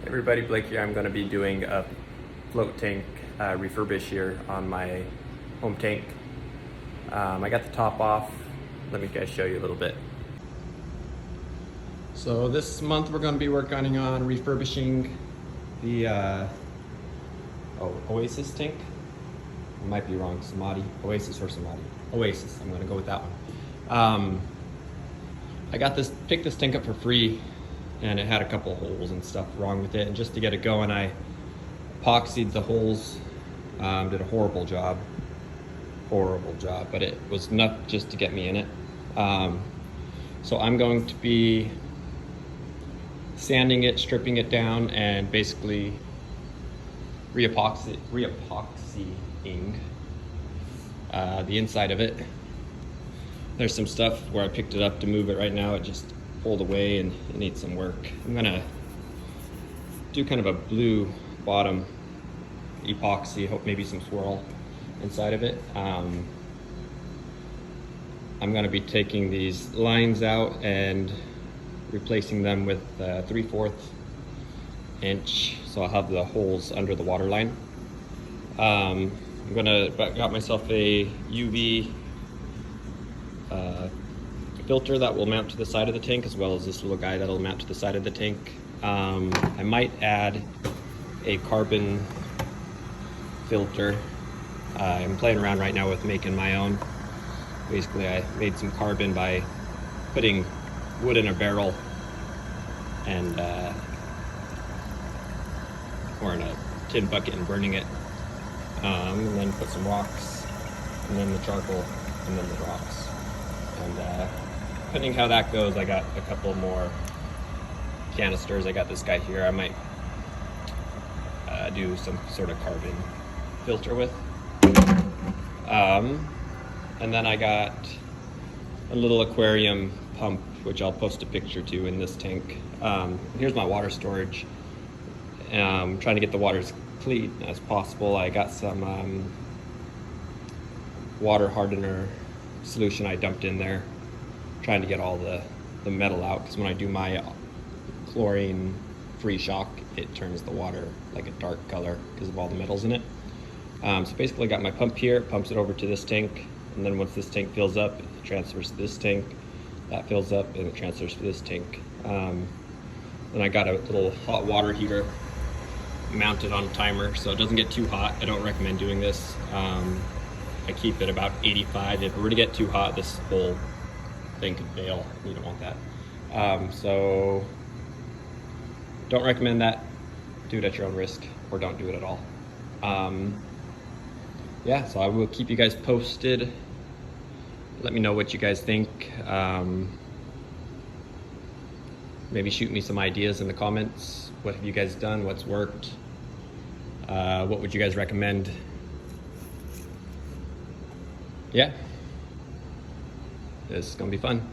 Everybody, Blake here. I'm going to be doing a float tank refurbish here on my home tank. I got the top off. Let me guys show you a little bit. So this month we're going to be working on refurbishing the Oasis tank. I might be wrong, Oasis or Samadhi. Oasis, I'm going to go with that one. I picked this tank up for free, and it had a couple of holes and stuff wrong with it, and just to get it going I epoxied the holes. Did a horrible job, but it was enough just to get me in it. So I'm going to be sanding it, stripping it down, and basically re-epoxying the inside of it. There's some stuff where I picked it up to move it right now. It just pulled away and it needs some work. I'm gonna do kind of a blue bottom epoxy, hope maybe some swirl inside of it. I'm gonna be taking these lines out and replacing them with 3/4 inch, so I'll have the holes under the water line. Got myself a UV filter that will mount to the side of the tank, as well as this little guy that'll mount to the side of the tank. I might add a carbon filter. I'm playing around right now with making my own. Basically, I made some carbon by putting wood in a barrel and or in a tin bucket and burning it, and then put some rocks, and then the charcoal, and then the rocks. And depending how that goes, I got a couple more canisters. I got this guy here I might do some sort of carbon filter with. And then I got a little aquarium pump, which I'll post a picture to in this tank. Here's my water storage. Trying to get the water as clean as possible. I got some water hardener solution I dumped in there, trying to get all the metal out, because when I do my chlorine free shock, it turns the water like a dark color because of all the metals in it. So basically I got my pump here, it pumps it over to this tank, and then once this tank fills up, it transfers to this tank, that fills up, and it transfers to this tank. Then I got a little hot water heater mounted on a timer so it doesn't get too hot. I don't recommend doing this. I keep it about 85. If it were to get too hot, this whole thing could fail. You don't want that. So don't recommend that. Do it at your own risk, or don't do it at all. Yeah, so I will keep you guys posted. Let me know what you guys think. Maybe shoot me some ideas in the comments. What have you guys done? What's worked? What would you guys recommend? Yeah, this is gonna be fun.